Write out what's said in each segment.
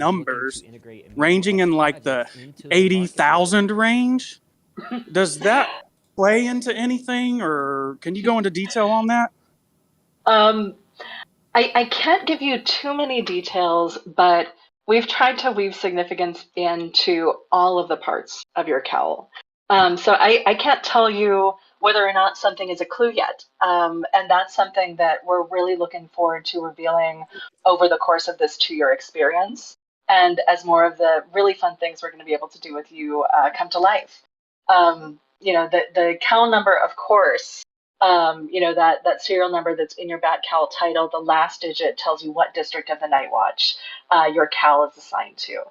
numbers ranging in like the 80,000 range. Does that play into anything, or can you go into detail on that? I can't give you too many details, but we've tried to weave significance into all of the parts of your cowl. So I can't tell you whether or not something is a clue yet. And that's something that we're really looking forward to revealing over the course of this 2-year experience. And as more of the really fun things we're going to be able to do with you come to life. The cowl number, of course, that serial number that's in your Batcowl title, the last digit tells you what district of the Knightwatch your cowl is assigned to.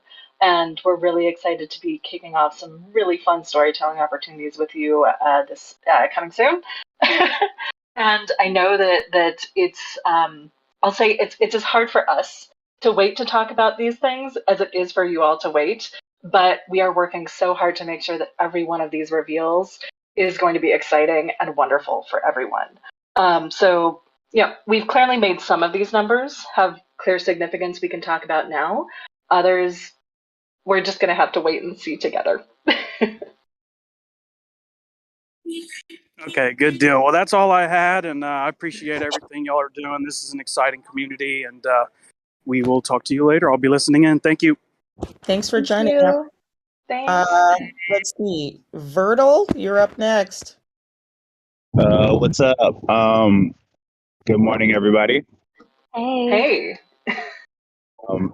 And we're really excited to be kicking off some really fun storytelling opportunities with you this coming soon. And I know that it's, I'll say it's as hard for us to wait to talk about these things as it is for you all to wait. But we are working so hard to make sure that every one of these reveals is going to be exciting and wonderful for everyone. We've clearly made some of these numbers have clear significance we can talk about now. Others, we're just going to have to wait and see together. Okay, good deal. Well, that's all I had, and I appreciate everything y'all are doing. This is an exciting community, and we will talk to you later. I'll be listening in. Thank you. Thanks for joining us. Thanks. Let's see. Vertle, you're up next. What's up? Good morning, everybody. Hey.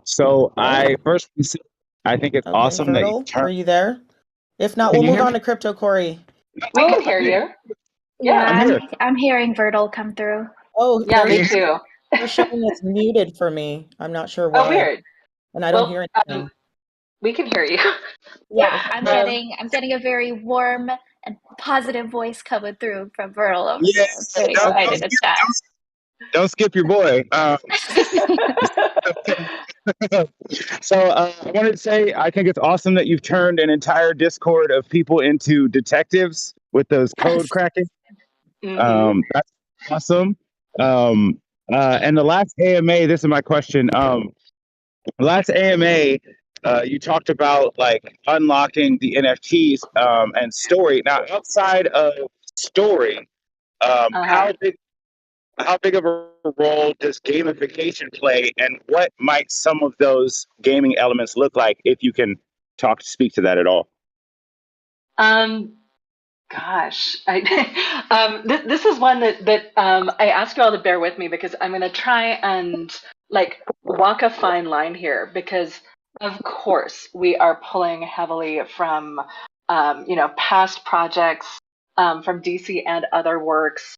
So I think it's awesome Vertle, that are you there? If not, we'll move on to Crypto Corey. We can hear you. Yeah, I'm hearing Vertle come through. Oh, yeah, me too. They're showing it's muted for me. I'm not sure why. Oh, weird. And I don't hear anything. We can hear you. Yeah, I'm getting a very warm and positive voice coming through from Vertle. I'm very excited to chat. Don't skip your boy. So I wanted to say I think it's awesome that you've turned an entire Discord of people into detectives with those code cracking. That's awesome. And the last AMA, this is my question. Last AMA, you talked about like unlocking the NFTs and story. Now, outside of story, how big of a role does gamification play, and what might some of those gaming elements look like, if you can speak to that at all? Gosh, this is one that I ask you all to bear with me, because I'm going to try and walk a fine line here, because of course we are pulling heavily from past projects, from DC and other works,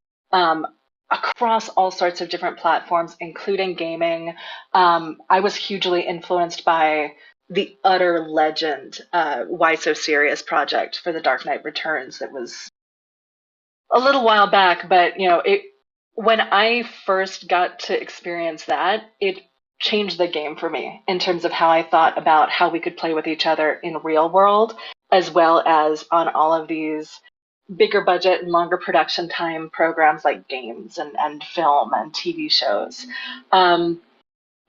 across all sorts of different platforms, including gaming. I was hugely influenced by the utter legend Why So Serious project for the Dark Knight Returns. That was a little while back, but when I first got to experience that, it changed the game for me in terms of how I thought about how we could play with each other in real world, as well as on all of these bigger budget and longer production time programs like games and film and TV shows.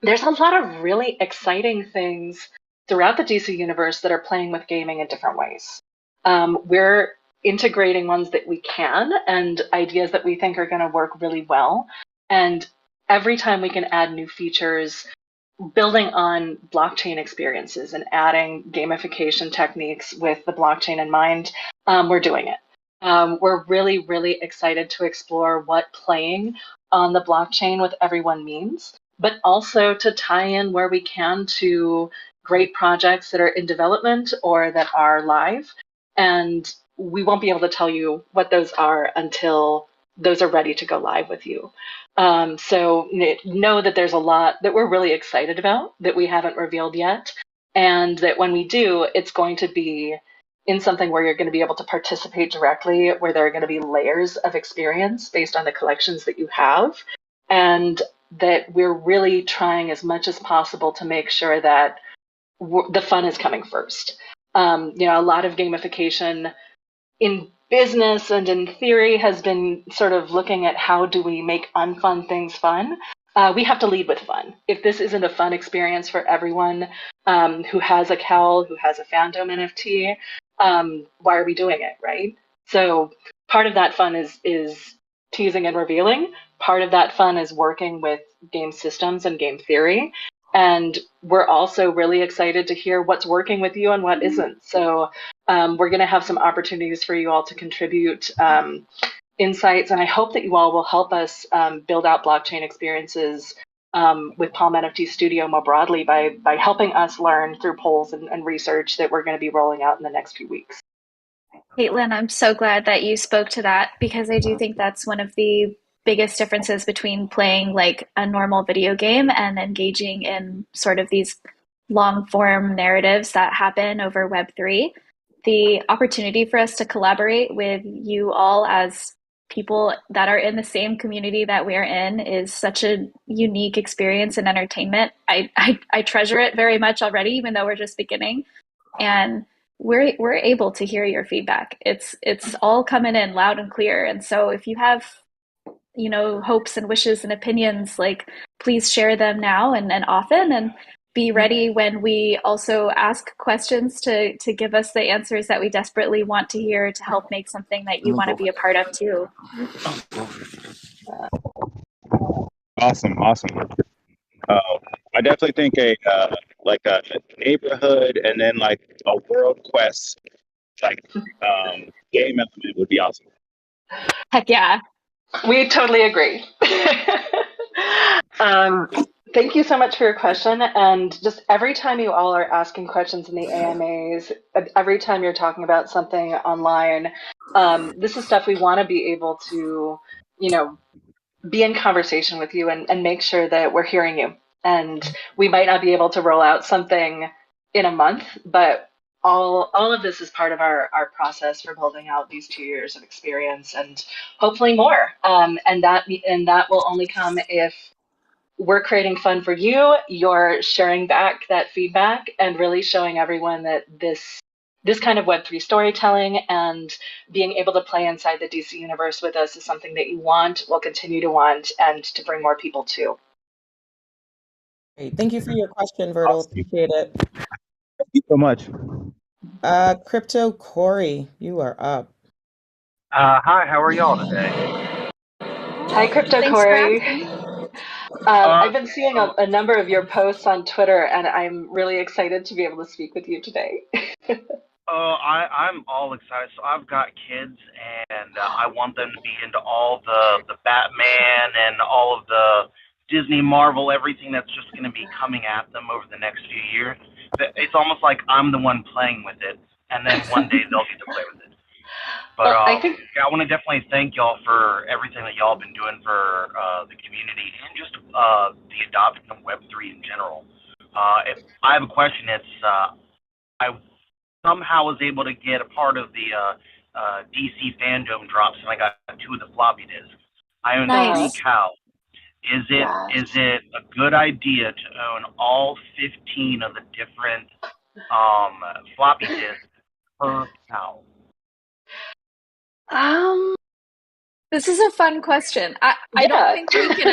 There's a lot of really exciting things throughout the DC universe that are playing with gaming in different ways. We're integrating ones that we can and ideas that we think are going to work really well. And every time we can add new features, building on blockchain experiences and adding gamification techniques with the blockchain in mind, we're doing it. We're really, really excited to explore what playing on the blockchain with everyone means, but also to tie in where we can to great projects that are in development or that are live. And we won't be able to tell you what those are until those are ready to go live with you. So know that there's a lot that we're really excited about that we haven't revealed yet. And that when we do, it's going to be in something where you're going to be able to participate directly, where there are going to be layers of experience based on the collections that you have. And that we're really trying as much as possible to make sure that the fun is coming first. A lot of gamification in business and in theory has been sort of looking at how do we make unfun things fun. we have to lead with fun. If this isn't a fun experience for everyone who has a cowl, who has a fandom NFT, why are we doing it, right? So part of that fun is teasing and revealing. Part of that fun is working with game systems and game theory. And we're also really excited to hear what's working with you and what isn't. So we're going to have some opportunities for you all to contribute insights, and I hope that you all will help us build out blockchain experiences with Palm NFT Studio more broadly by helping us learn through polls and research that we're going to be rolling out in the next few weeks. Caitlin, I'm so glad that you spoke to that, because I do think that's one of the biggest differences between playing like a normal video game and engaging in sort of these long form narratives that happen over Web3. The opportunity for us to collaborate with you all as people that are in the same community that we're in is such a unique experience and entertainment. I treasure it very much already, even though we're just beginning. And we're able to hear your feedback. It's all coming in loud and clear. And so if you have, you know, hopes and wishes and opinions, like please share them now and often, and be ready when we also ask questions to give us the answers that we desperately want to hear to help make something that you want to be a part of too. Awesome. I definitely think a neighborhood and then like a world quest like game element would be awesome. Heck yeah. We totally agree. Thank you so much for your question. And just every time you all are asking questions in the AMAs, every time you're talking about something online, this is stuff we want to be able to, you know, be in conversation with you and make sure that we're hearing you. And we might not be able to roll out something in a month, but all of this is part of our process for building out these 2 years of experience and hopefully more. And that will only come if we're creating fun for you, you're sharing back that feedback and really showing everyone that this kind of Web3 storytelling and being able to play inside the DC universe with us is something that you want, will continue to want, and to bring more people to. Great. Thank you for your question, Vertal. Awesome. Appreciate it. Thank you so much. Crypto Corey, you are up. Hi, how are y'all today? Hi, Crypto Thanks for Corey. asking. I've been seeing a number of your posts on Twitter, and I'm really excited to be able to speak with you today. I'm all excited. So I've got kids, and I want them to be into all the Batman and all of the Disney, Marvel, everything that's just going to be coming at them over the next few years. It's almost like I'm the one playing with it, and then one day they'll get to play with it. But Well, I think yeah, I want to definitely thank y'all for everything that y'all been doing for the community and just the adoption of Web3 in general. If I have a question, it's I somehow was able to get a part of the DC fandom drops, and I got 2 of the floppy disks. I own Nice. 3 cows. Is it a good idea to own all 15 of the different floppy disks per cow? This is a fun question. I don't think we can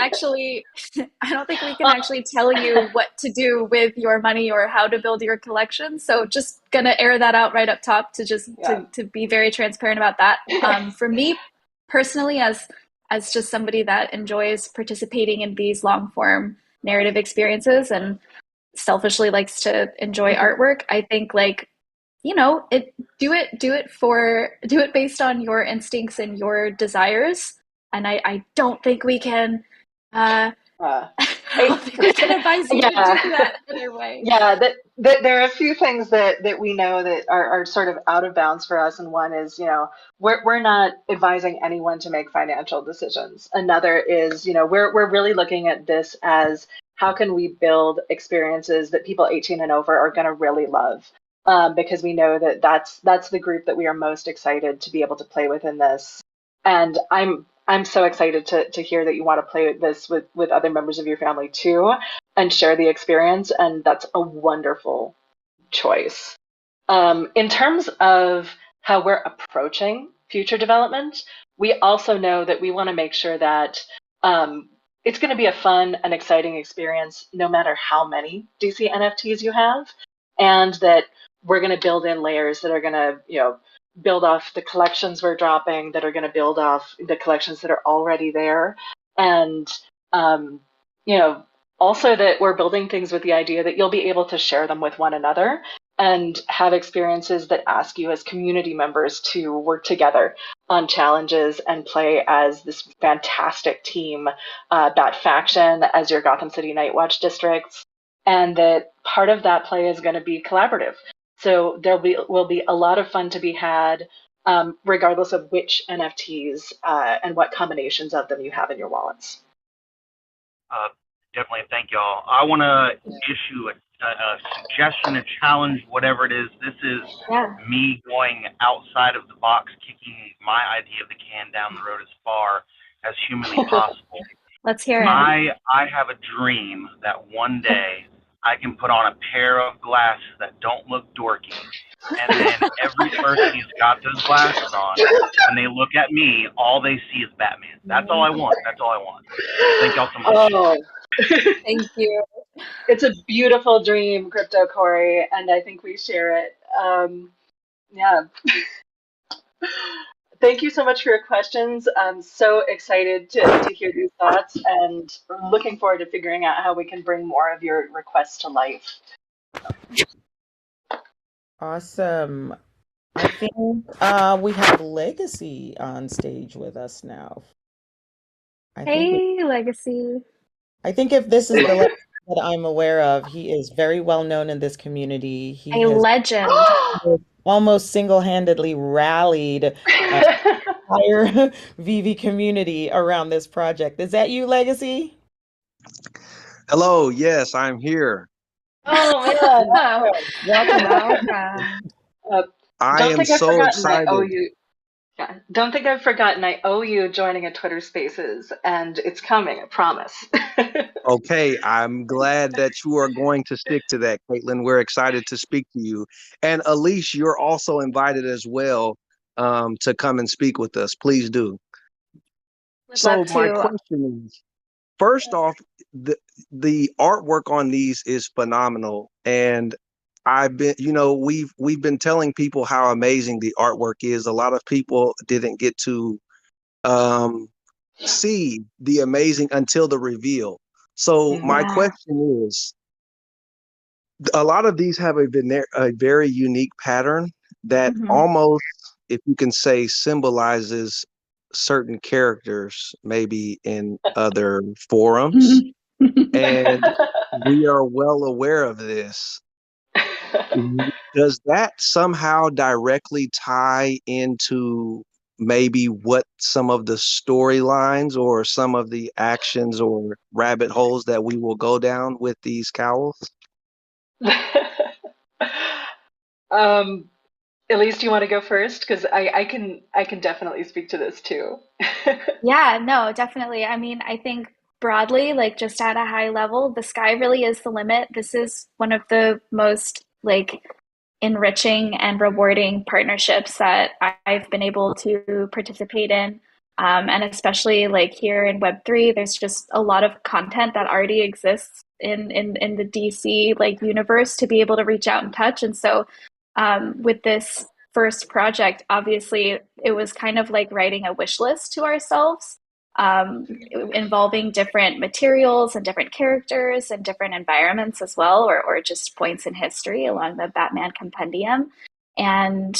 actually tell you what to do with your money or how to build your collection. So just gonna air that out right up top to just to be very transparent about that. For me personally, as just somebody that enjoys participating in these long form narrative experiences and selfishly likes to enjoy artwork, I think like, you know, do it based on your instincts and your desires. And I don't think we can I don't think we can advise you to do that either way. Yeah, there are a few things that we know that are sort of out of bounds for us, and one is, you know, we're not advising anyone to make financial decisions. Another is, you know, we're really looking at this as how can we build experiences that people 18 and over are going to really love. Because we know that that's the group that we are most excited to be able to play with in this. And I'm so excited to hear that you want to play with this with other members of your family too, and share the experience. And that's a wonderful choice. In terms of how we're approaching future development, we also know that we want to make sure that it's going to be a fun and exciting experience no matter how many DC NFTs you have, and that we're going to build in layers that are going to, build off the collections we're dropping, that are going to build off the collections that are already there, and also that we're building things with the idea that you'll be able to share them with one another and have experiences that ask you as community members to work together on challenges and play as this fantastic team, Bat Faction as your Gotham City Knightwatch districts, and that part of that play is going to be collaborative. So will be a lot of fun to be had, regardless of which NFTs and what combinations of them you have in your wallets. Definitely, thank y'all. I want to issue a suggestion, a challenge, whatever it is. This is me going outside of the box, kicking my idea of the can down the road as far as humanly possible. Let's hear it. I have a dream that one day I can put on a pair of glasses that don't look dorky, and then every person who's got those glasses on, when they look at me, all they see is Batman. That's all I want. That's all I want. Thank y'all so much. Oh. Thank you. It's a beautiful dream, Crypto Corey, and I think we share it. Yeah. Thank you so much for your questions. I'm so excited to hear these thoughts, and looking forward to figuring out how we can bring more of your requests to life. Awesome. I think we have Legacy on stage with us now. Hey, Legacy. I think if this is the Legacy that I'm aware of, he is very well known in this community. He a has legend. almost single-handedly rallied the entire VeVe community around this project. Is that you, Legacy? Hello, yes, I'm here. Oh man! Welcome. I am so excited. Don't think I've forgotten. I owe you joining a Twitter Spaces, and it's coming. I promise. Okay, I'm glad that you are going to stick to that, Caitlin. We're excited to speak to you. And Elyse, you're also invited as well to come and speak with us. Please do. So my question is, first off, the artwork on these is phenomenal, and we've been telling people how amazing the artwork is. A lot of people didn't get to see the amazing until the reveal. So my question is, a lot of these have a very unique pattern that almost, if you can say, symbolizes certain characters maybe in other forums. And we are well aware of this. Does that somehow directly tie into maybe what some of the storylines or some of the actions or rabbit holes that we will go down with these cowls? Elyse, do you want to go first? Because I can definitely speak to this too. Yeah, no, definitely. I mean, I think broadly, like just at a high level, the sky really is the limit. This is one of the most enriching and rewarding partnerships that I've been able to participate in. And especially here in Web3, there's just a lot of content that already exists in the DC universe to be able to reach out and touch. And so with this first project, obviously it was kind of like writing a wish list to ourselves, involving different materials and different characters and different environments as well, or just points in history along the Batman compendium. And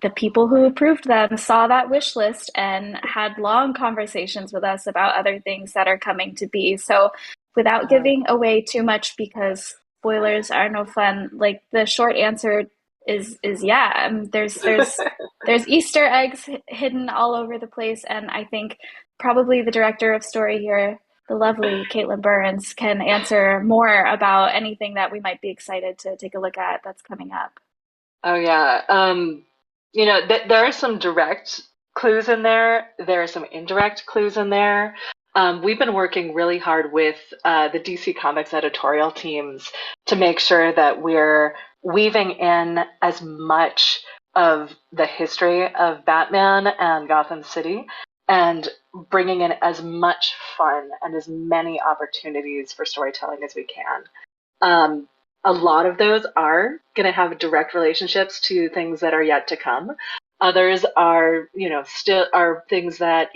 the people who approved them saw that wish list and had long conversations with us about other things that are coming to be. So without giving away too much, because spoilers are no fun, the short answer is yeah. There's Easter eggs hidden all over the place, and I think probably the director of story here, the lovely Caitlin Burns, can answer more about anything that we might be excited to take a look at that's coming up. Oh yeah, there are some direct clues in there. There are some indirect clues in there. We've been working really hard with the DC Comics editorial teams to make sure that we're weaving in as much of the history of Batman and Gotham City and bringing in as much fun and as many opportunities for storytelling as we can. A lot of those are going to have direct relationships to things that are yet to come. Others are, still are things that,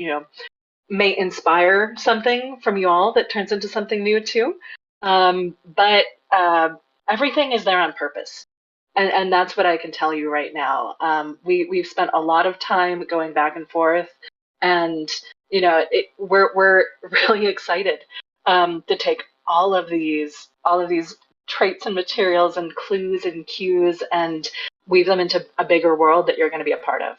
may inspire something from you all that turns into something new too. But everything is there on purpose. And that's what I can tell you right now. We've spent a lot of time going back and forth, and we're really excited to take all of these traits and materials and clues and cues and weave them into a bigger world that you're going to be a part of.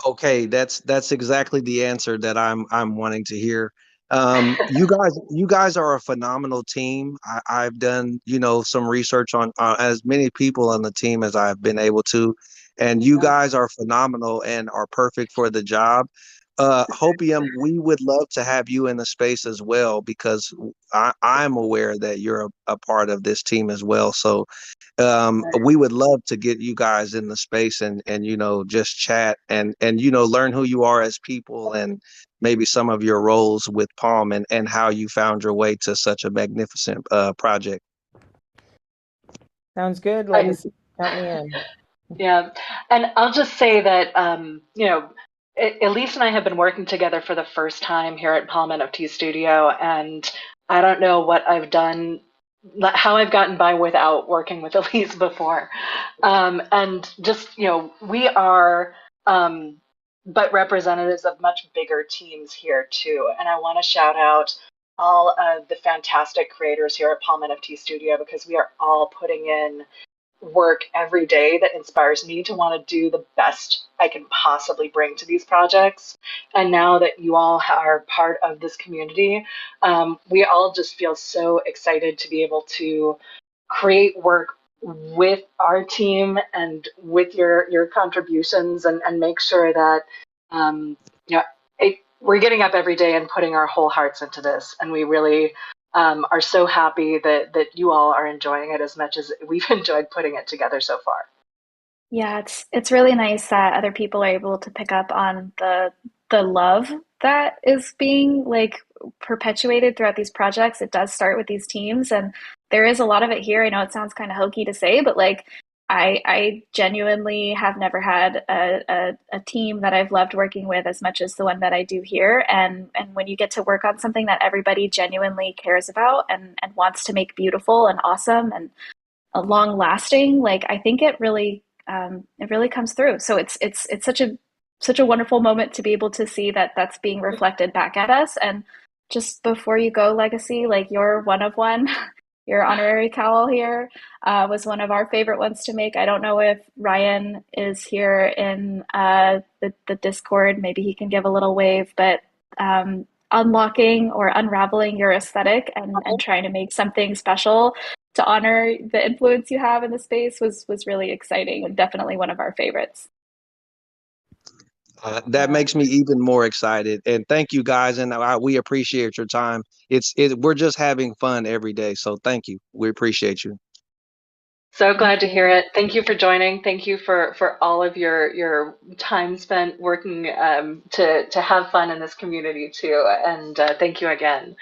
Okay, that's exactly the answer that I'm wanting to hear. You guys are a phenomenal team. I've done some research on as many people on the team as I've been able to, and you guys are phenomenal and are perfect for the job. Hopium, we would love to have you in the space as well because I'm aware that you're a part of this team as well. So we would love to get you guys in the space and just chat and learn who you are as people and maybe some of your roles with Palm and how you found your way to such a magnificent project. Sounds good, Legacy. Count me in. Yeah, and I'll just say that Elyse and I have been working together for the first time here at Palm NFT Studio, and I don't know what I've done, how I've gotten by without working with Elyse before. And just, we are but representatives of much bigger teams here too. And I want to shout out all of the fantastic creators here at Palm NFT Studio because we are all putting in work every day that inspires me to want to do the best I can possibly bring to these projects. And now that you all are part of this community, we all just feel so excited to be able to create work with our team and with your contributions and make sure that we're getting up every day and putting our whole hearts into this. And we really are so happy that you all are enjoying it as much as we've enjoyed putting it together so far. Yeah, it's really nice that other people are able to pick up on the love that is being like perpetuated throughout these projects. It does start with these teams, and there is a lot of it here. I know it sounds kind of hokey to say, but like I genuinely have never had a team that I've loved working with as much as the one that I do here. And when you get to work on something that everybody genuinely cares about and wants to make beautiful and awesome and long lasting, like I think it really comes through. So it's such a wonderful moment to be able to see that that's being reflected back at us. And just before you go, Legacy, like you're one of one. Your honorary cowl here was one of our favorite ones to make. I don't know if Ryan is here in the Discord. Maybe he can give a little wave, but unlocking or unraveling your aesthetic and trying to make something special to honor the influence you have in the space was really exciting and definitely one of our favorites. That makes me even more excited. And thank you guys. And we appreciate your time. We're just having fun every day. So thank you. We appreciate you. So glad to hear it. Thank you for joining. Thank you for all of your time spent working to have fun in this community too. And thank you again.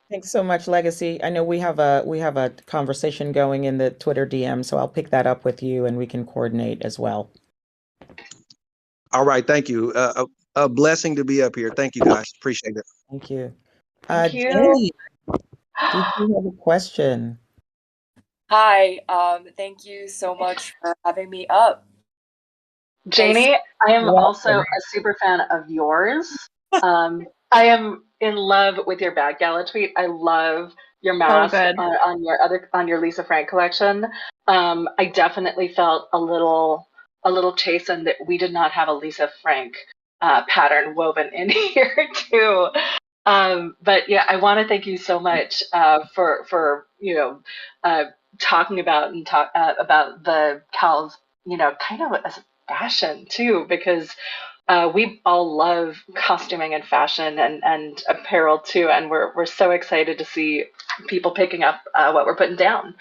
Thanks so much, Legacy. I know we have a conversation going in the Twitter DM, so I'll pick that up with you and we can coordinate as well. All right. Thank you. A blessing to be up here. Thank you, guys. Appreciate it. Thank you. Thank you. Jenny, did you have a question? Hi. Thank you so much for having me up. Janie, I am also a super fan of yours. I am in love with your Batcowl tweet. I love your mask on your Lisa Frank collection. I definitely felt a little chastened that we did not have a Lisa Frank pattern woven in here too. But yeah, I want to thank you so much for talking about about the cowls, kind of as fashion too, because we all love costuming and fashion and apparel too, and we're so excited to see people picking up what we're putting down.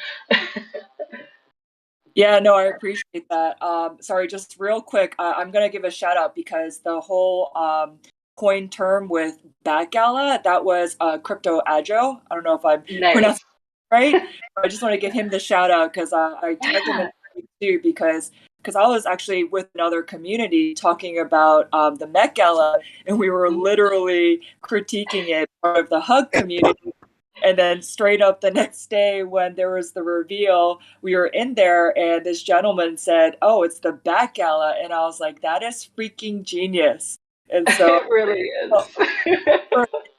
Yeah, no, I appreciate that. Sorry, just real quick, I'm gonna give a shout out because the whole coin term with Batgala, that was Crypto Agile. I don't know if I'm pronouncing it right. I just want to give him the shout out because I tagged him in too because I was actually with another community talking about the Met Gala, and we were literally critiquing it, part of the Hug community. And then straight up the next day when there was the reveal, we were in there and this gentleman said, "Oh, it's the Bat Gala." And I was like, that is freaking genius. And so it really is.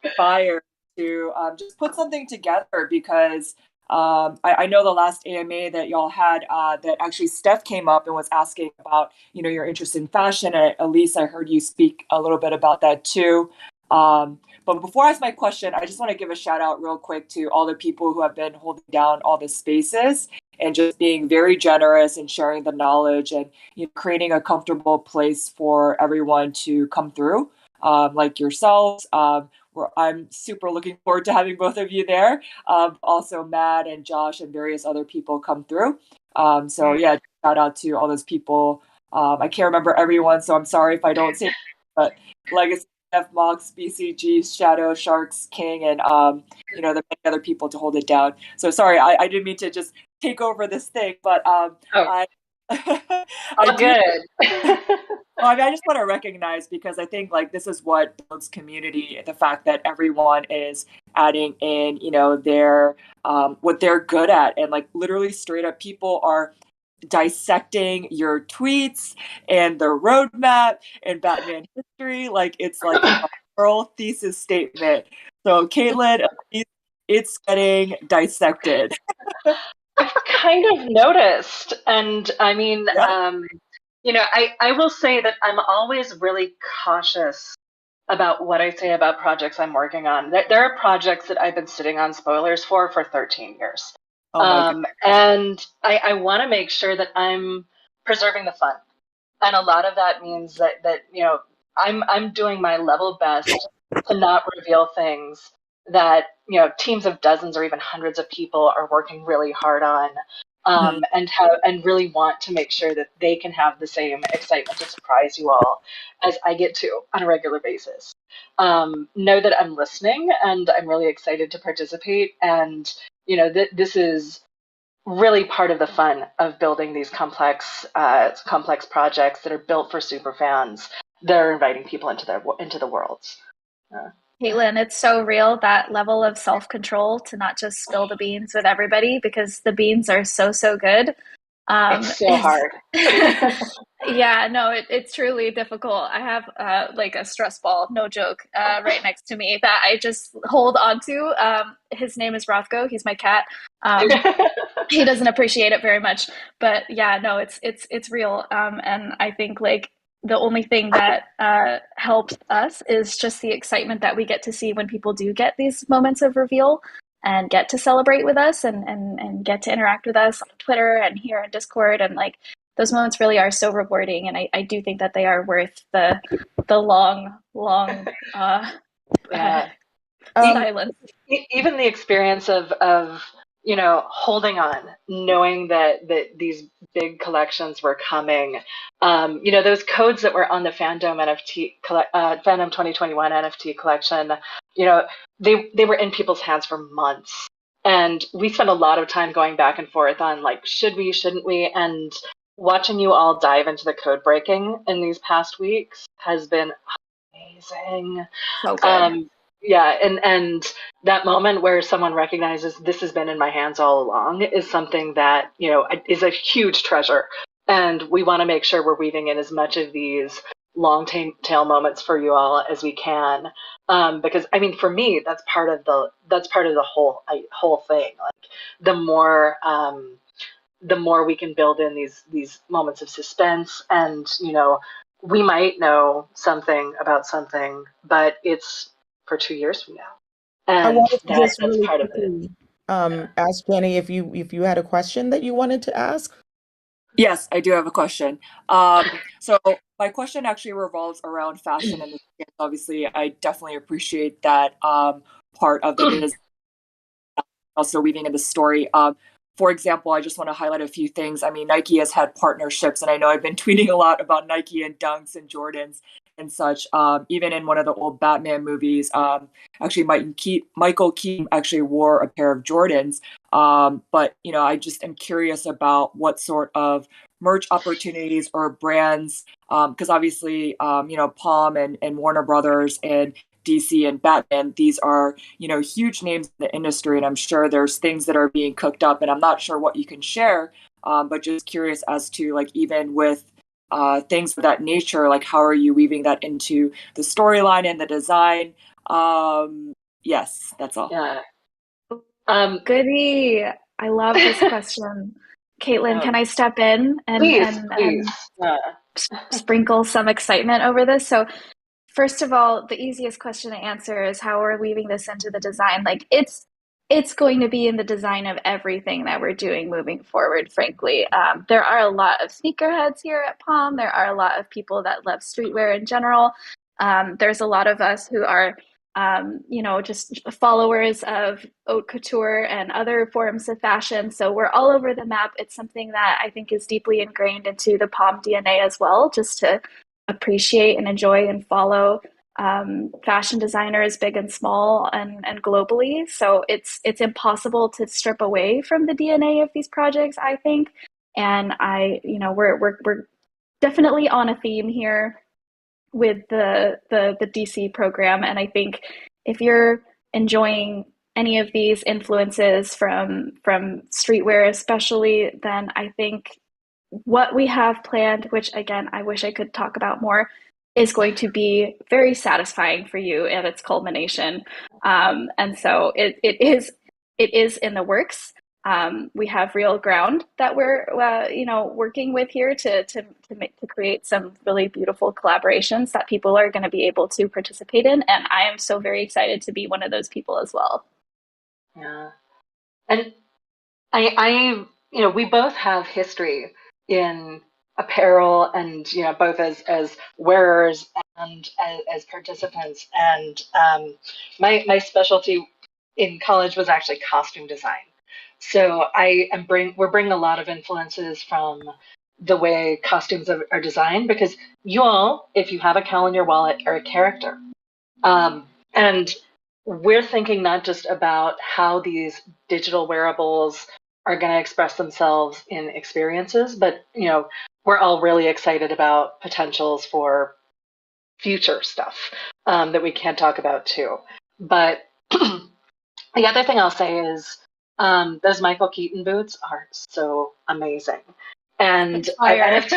Inspired to just put something together because I know the last AMA that y'all had that actually Steph came up and was asking about, your interest in fashion. And Elyse, I heard you speak a little bit about that too. But before I ask my question, I just want to give a shout out real quick to all the people who have been holding down all the spaces and just being very generous and sharing the knowledge and creating a comfortable place for everyone to come through, like yourselves. I'm super looking forward to having both of you there. Also, Matt and Josh and various other people come through. So yeah, shout out to all those people. I can't remember everyone, so I'm sorry if I don't say, but Legacy, F Mox, BCG, Shadow, Sharks, King, and the many other people to hold it down. So sorry, I didn't mean to just take over this thing, but I good. Well, I just want to recognize because I think this is what builds community, the fact that everyone is adding in, their what they're good at, and literally straight up people are dissecting your tweets and the roadmap and Batman history. It's like a oral thesis statement. So Caitlin, it's getting dissected. I've kind of noticed, and I mean, I will say that I'm always really cautious about what I say about projects I'm working on. There are projects that I've been sitting on spoilers for 13 years. And I want to make sure that I'm preserving the fun. And a lot of that means that I'm doing my level best to not reveal things that teams of dozens or even hundreds of people are working really hard on, and really want to make sure that they can have the same excitement to surprise you all as I get to on a regular basis. Know that I'm listening and I'm really excited to participate, and this is really part of the fun of building these complex projects that are built for super fans that are inviting people into the worlds. Caitlin, it's so real, that level of self-control to not just spill the beans with everybody because the beans are so good. It's so hard. Yeah, no, it's truly difficult. I have a stress ball, no joke, right next to me that I just hold on to. His name is Rothko. He's my cat. He doesn't appreciate it very much, but yeah, no, it's real. And I think the only thing that helps us is just the excitement that we get to see when people do get these moments of reveal and get to celebrate with us and get to interact with us on Twitter and here in Discord. And those moments really are so rewarding. And I do think that they are worth the long silence. Even the experience of holding on, knowing that these big collections were coming. Those codes that were on the Fandom NFT, Fandom 2021 NFT collection, they were in people's hands for months. And we spent a lot of time going back and forth on should we, shouldn't we? And watching you all dive into the code breaking in these past weeks has been amazing. So good. Yeah, and that moment where someone recognizes this has been in my hands all along is something that, is a huge treasure. And we want to make sure we're weaving in as much of these long tail moments for you all as we can. Because I mean, for me, that's part of the whole thing. The more we can build in these moments of suspense, and we might know something about something, but it's for 2 years from now. And I wanted to that's really part of it. Ask Jenny if you had a question that you wanted to ask. Yes, I do have a question. So my question actually revolves around fashion, and obviously I definitely appreciate that part of the business, also weaving in the story. for example, I just want to highlight a few things. I mean, Nike has had partnerships, and I know I've been tweeting a lot about Nike and Dunks and Jordans and such. Even in one of the old Batman movies, actually Michael Keaton actually wore a pair of Jordans. But I just am curious about what sort of merch opportunities or brands, because obviously, Palm and Warner Brothers and DC and Batman, these are, huge names in the industry, and I'm sure there's things that are being cooked up, and I'm not sure what you can share, but just curious as to, like, even with things of that nature, like, how are you weaving that into the storyline and the design? Yes, that's all. Yeah. Goody. I love this question. Caitlin, can I step in Please. and sprinkle some excitement over this? So first of all, the easiest question to answer is how we're weaving this into the design. Like it's going to be in the design of everything that we're doing moving forward, frankly. There are a lot of sneakerheads here at Palm. There are a lot of people that love streetwear in general. There's a lot of us who are just followers of haute couture and other forms of fashion. So we're all over the map. It's something that I think is deeply ingrained into the Palm DNA as well, just to appreciate and enjoy and follow fashion designers, big and small, and globally. So it's impossible to strip away from the DNA of these projects, I think. And we're definitely on a theme here with the DC program. And I think if you're enjoying any of these influences from streetwear especially, then I think what we have planned, which again, I wish I could talk about more, is going to be very satisfying for you at its culmination. And so it is in the works. We have real ground that we're working with here to create some really beautiful collaborations that people are going to be able to participate in, and I am so very excited to be one of those people as well. Yeah, and I we both have history in apparel, and both as wearers and as participants, and my specialty in college was actually costume design. So we're bringing a lot of influences from the way costumes are designed, because you all, if you have a cowl in your wallet, are a character. And we're thinking not just about how these digital wearables are going to express themselves in experiences, but we're all really excited about potentials for future stuff that we can't talk about too. But the other thing I'll say is those Michael Keaton boots are so amazing. And at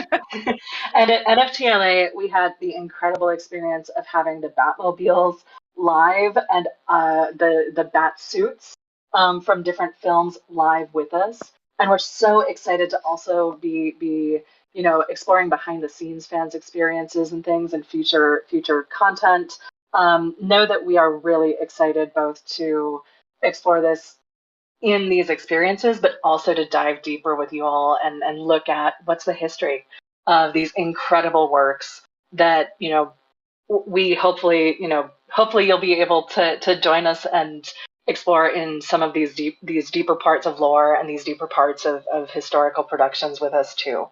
NFTLA, we had the incredible experience of having the Batmobiles live and the bat suits from different films live with us. And we're so excited to also be exploring behind the scenes fans' experiences and things, and future content. Know that we are really excited both to explore this in these experiences, but also to dive deeper with you all and look at what's the history of these incredible works that we hopefully you'll be able to join us and explore in some of these deeper parts of lore and these deeper parts of historical productions with us too.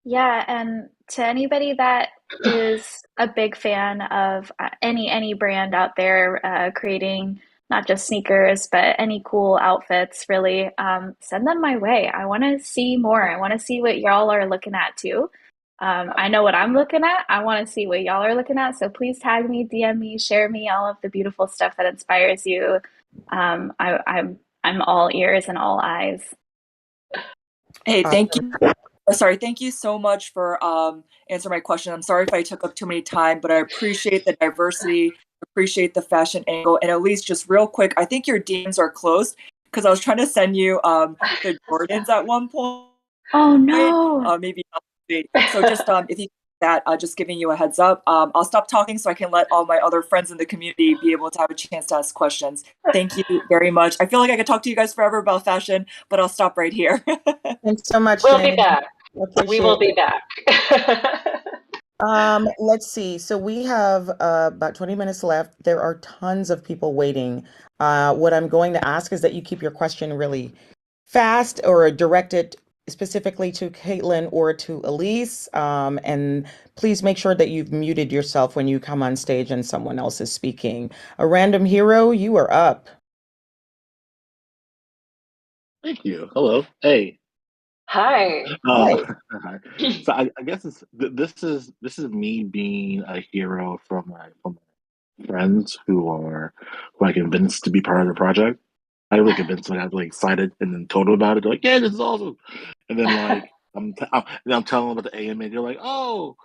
Yeah, and to anybody that is a big fan of any brand out there creating not just sneakers, but any cool outfits, really, send them my way. I want to see more. I want to see what y'all are looking at too. I know what I'm looking at. I want to see what y'all are looking at. So please tag me, DM me, share me all of the beautiful stuff that inspires you. I'm all ears and all eyes. Hey, thank you. Sorry, thank you so much for answering my question. I'm sorry if I took up too many time, but I appreciate the diversity, appreciate the fashion angle. And Elyse, just real quick, I think your DMs are closed because I was trying to send you the Jordans at one point. Oh no! Maybe so. Just if you that, just giving you a heads up. I'll stop talking so I can let all my other friends in the community be able to have a chance to ask questions. Thank you very much. I feel like I could talk to you guys forever about fashion, but I'll stop right here. Thanks so much. We'll Jenny. be back. We will be back. Let's see. So we have about 20 minutes left. There are tons of people waiting. What I'm going to ask is that you keep your question really fast or directed specifically to Caitlin or to Elyse. And please make sure that you've muted yourself when you come on stage and someone else is speaking. A random hero, you are up. Thank you. Hello. Hey. Hi. Hi. Hi. So I guess this is me being a hero from my friends who I convinced to be part of the project. I really convinced them. I got really excited and then told them about it. They're like, "Yeah, this is awesome." And then like I'm telling them about the AMA. They're like, "Oh,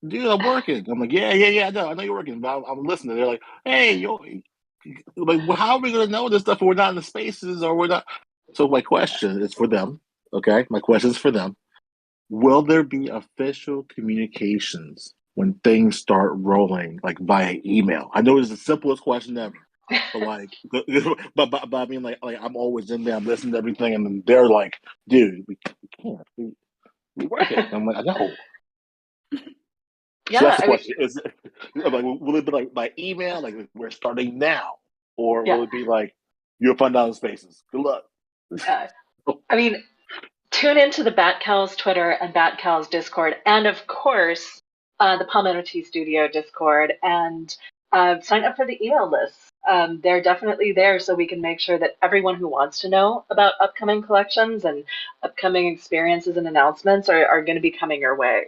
dude, I'm working." I'm like, "Yeah. I know you're working, but I'm listening." They're like, "Hey, like, well, how are we gonna know this stuff if we're not in the spaces or we're not?" So my question is for them. Okay, my question is for them. Will there be official communications when things start rolling, like via email? I know it's the simplest question ever, but like, but I mean, like I'm always in there. I'm listening to everything, and then they're like, "Dude, we can't. We work it." And I'm like, "I know." So Yeah, that's the question: like, will it be like by email, like we're starting now, or yeah. will it be like you'll find out in spaces? Good luck. I mean, tune into the Batcowl's Twitter and Batcowl's Discord, and of course, the Palm NFT Studio Discord, and sign up for the email lists. They're definitely there so we can make sure that everyone who wants to know about upcoming collections and upcoming experiences and announcements are going to be coming your way.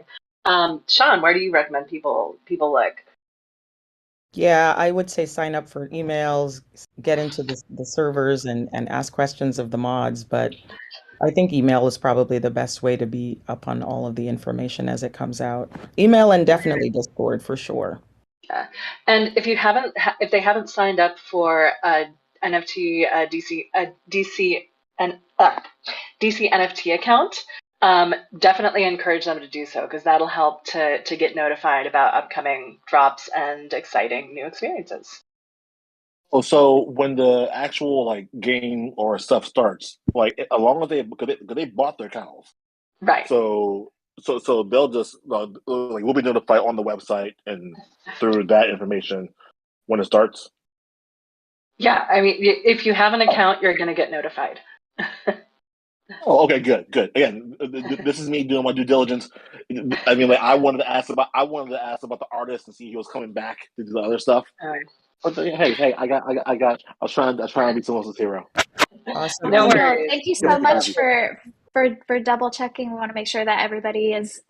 Sean, where do you recommend people look? Yeah, I would say sign up for emails, get into the servers and ask questions of the mods, but I think email is probably the best way to be up on all of the information as it comes out. Email and definitely Discord for sure. Yeah. And if they haven't signed up for a NFT DC and DC NFT account, definitely encourage them to do so because that'll help to get notified about upcoming drops and exciting new experiences. Oh, so when the actual like game or stuff starts, like along with because they bought their cows, Right. so they'll just like we'll be notified on the website and through that information when it starts. Yeah, I mean, if you have an account, you're going to get notified. Oh, okay, good. Again, this is me doing my due diligence. I mean, like I wanted to ask about the artist and see if he was coming back to do the other stuff. But hey, I was trying to be someone else's hero. Awesome. No No, worries. thank you so much for double checking. We want to make sure that everybody has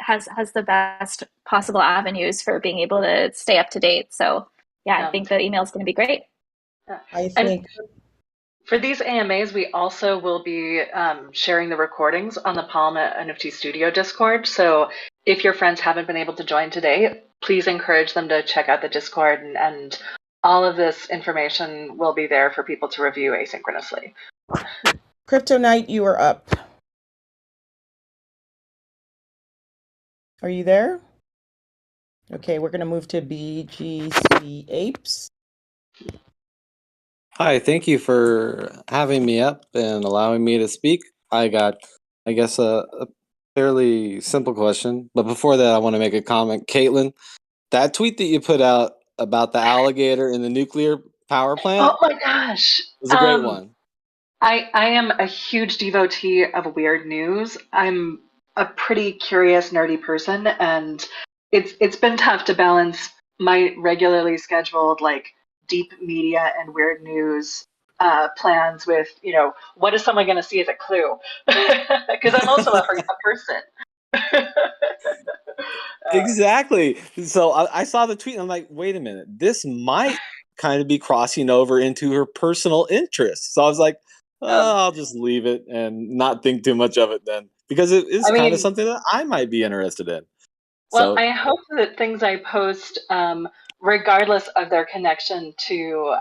the best possible avenues for being able to stay up to date. So yeah, I think the email is going to be great. I think. For these AMAs, we also will be sharing the recordings on the Palm NFT Studio Discord. So if your friends haven't been able to join today, please encourage them to check out the Discord, and all of this information will be there for people to review asynchronously. Crypto Knight, you are up. Are you there? Okay, we're going to move to BGC Apes. Hi, thank you for having me up and allowing me to speak. I got, I guess, a fairly simple question. But before that, I want to make a comment. Caitlin, that tweet that you put out about the alligator in the nuclear power plant Oh my gosh. was a great one. I am a huge devotee of weird news. I'm a pretty curious, nerdy person, and it's been tough to balance my regularly scheduled like deep media and weird news plans with what is someone going to see as a clue? Because I'm also a person. Exactly. So I saw the tweet and I'm like, wait a minute, this might kind of be crossing over into her personal interests. So I was like, I'll just leave it and not think too much of it then, because it is kind of something that I might be interested in. Well, So, I hope that things I post, regardless of their connection to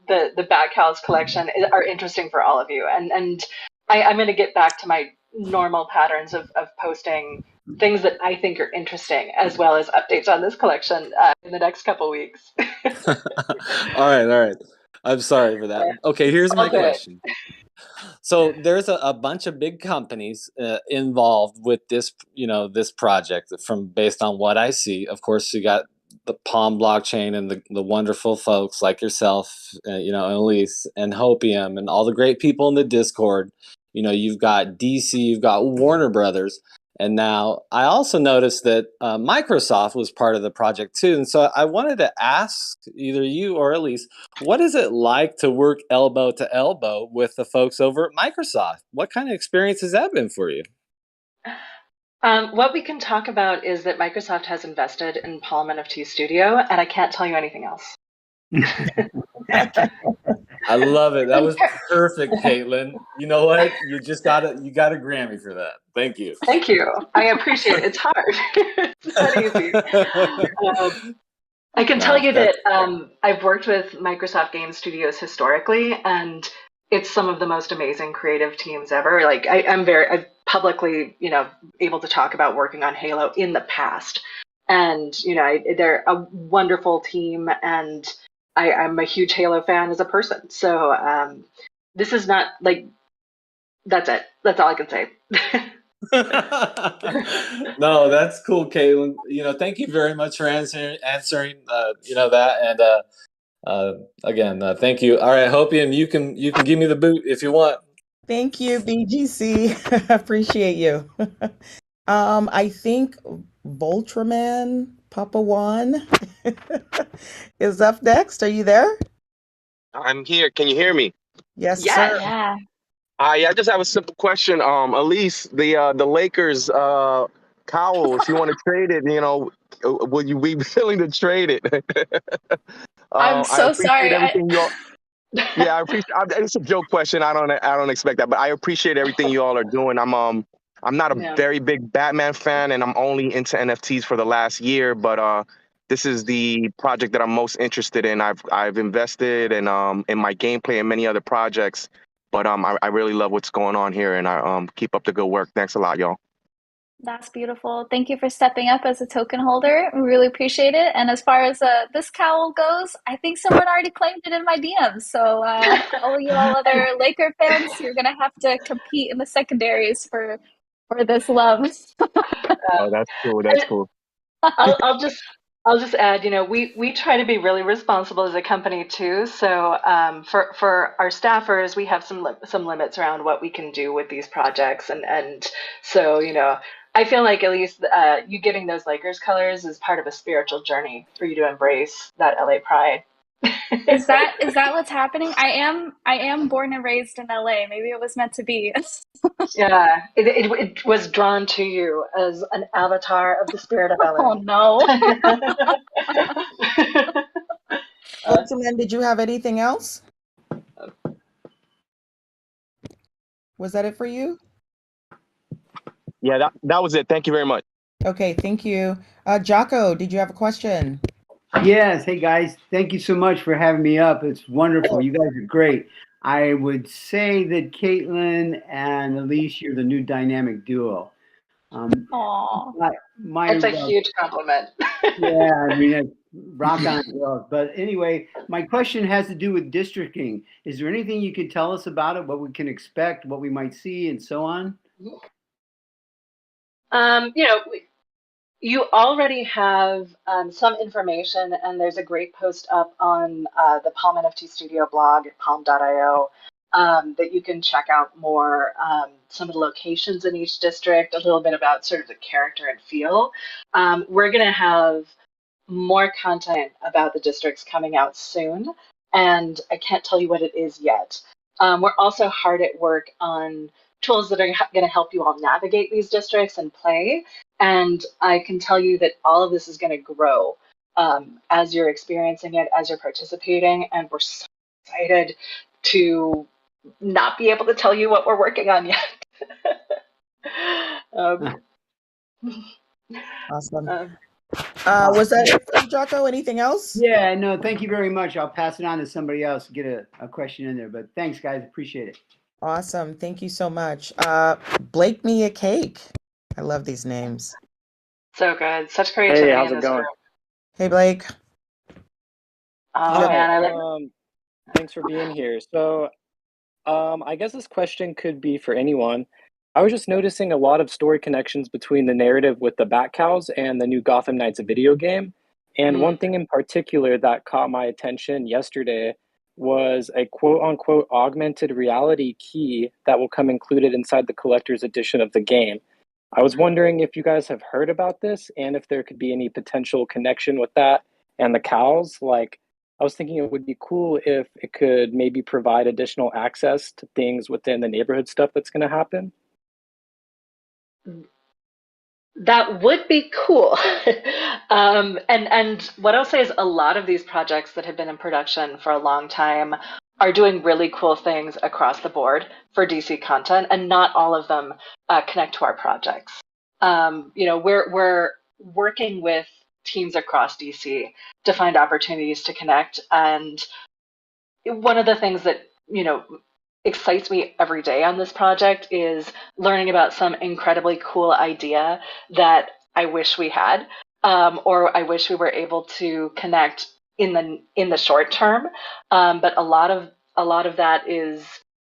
the Batcow's collection, are interesting for all of you. And I'm going to get back to my normal patterns of posting things that I think are interesting, as well as updates on this collection in the next couple weeks. all right. I'm sorry for that. Okay, here's my question. So there's a bunch of big companies involved with this, this project. From based on what I see, of course, you got the Palm blockchain and the wonderful folks like yourself, Elyse and Hopium and all the great people in the Discord. You know, you've got DC, you've got Warner Brothers. And now I also noticed that Microsoft was part of the project too. And so I wanted to ask either you or Elyse, what is it like to work elbow to elbow with the folks over at Microsoft? What kind of experience has that been for you? What we can talk about is that Microsoft has invested in Palm NFT Studio, and I can't tell you anything else. I love it. That was perfect, Caitlin. You know what? You got a Grammy for that. Thank you. Thank you. I appreciate it. It's hard. It's not easy. I can tell you that I've worked with Microsoft Game Studios historically, and it's some of the most amazing creative teams ever. Like I'm publicly, able to talk about working on Halo in the past, and they're a wonderful team, and I'm a huge Halo fan as a person. So this is not like, that's it. That's all I can say. No, that's cool, Caitlin. Thank you very much for answering that. And again, thank you. All right, Hopium, you can give me the boot if you want. Thank you, BGC. Appreciate you. I think Voltraman Papa One is up next. Are you there? I'm here. Can you hear me? Yes, Yeah. sir. Yeah. I just have a simple question. Elyse, the Lakers cowl, if you want to trade it, would you be willing to trade it? I'm so sorry. Everything you all, yeah, I appreciate. It's a joke question. I don't expect that, but I appreciate everything you all are doing. I'm not a very big Batman fan, and I'm only into NFTs for the last year. But this is the project that I'm most interested in. I've invested in my gameplay and many other projects. But I really love what's going on here, and I keep up the good work. Thanks a lot, y'all. That's beautiful. Thank you for stepping up as a token holder. We really appreciate it. And as far as this cowl goes, I think someone already claimed it in my DMs. So all you all other Laker fans, you're gonna have to compete in the secondaries for this love. Oh, that's cool. That's cool. I'll just add, we try to be really responsible as a company too. So for our staffers, we have some limits around what we can do with these projects, and so I feel like at least you getting those Lakers colors is part of a spiritual journey for you to embrace that LA pride. Is that what's happening? I am born and raised in LA. Maybe it was meant to be. Yeah, it was drawn to you as an avatar of the spirit of LA. Oh no. Ultraman, did you have anything else? Was that it for you? Yeah, that was it. Thank you very much. Okay, thank you. Jocko, did you have a question? Yes. Hey, guys. Thank you so much for having me up. It's wonderful. You guys are great. I would say that Caitlin and Elyse, you're the new dynamic duo. Aww. That's a huge compliment. Yeah, I mean, rock on. But anyway, my question has to do with districting. Is there anything you can tell us about it, what we can expect, what we might see, and so on? You already have some information, and there's a great post up on the Palm NFT Studio blog at palm.io that you can check out more, some of the locations in each district, a little bit about sort of the character and feel. We're going to have more content about the districts coming out soon, and I can't tell you what it is yet. We're also hard at work on tools that are going to help you all navigate these districts and play. And I can tell you that all of this is going to grow as you're experiencing it, as you're participating. And we're so excited to not be able to tell you what we're working on yet. Awesome. Was that it for you, Jocko? Anything else? Yeah, no, thank you very much. I'll pass it on to somebody else to get a question in there. But thanks, guys. Appreciate it. Awesome. Thank you so much. Blake me a cake. I love these names. So good. Such creativity. Hey, how's it going? Hey, Blake. Oh, man. Thanks for being here. So I guess this question could be for anyone. I was just noticing a lot of story connections between the narrative with the Batcowls and the new Gotham Knights video game. And one thing in particular that caught my attention yesterday was a quote unquote augmented reality key that will come included inside the collector's edition of the game. I was wondering if you guys have heard about this and if there could be any potential connection with that and the cows. Like, I was thinking it would be cool if it could maybe provide additional access to things within the neighborhood stuff that's going to happen. That would be cool. And what I'll say is a lot of these projects that have been in production for a long time are doing really cool things across the board for DC content, and not all of them connect to our projects. We're working with teams across DC to find opportunities to connect, and one of the things that excites me every day on this project is learning about some incredibly cool idea that I wish we had, or I wish we were able to connect in the short term. But a lot of that is,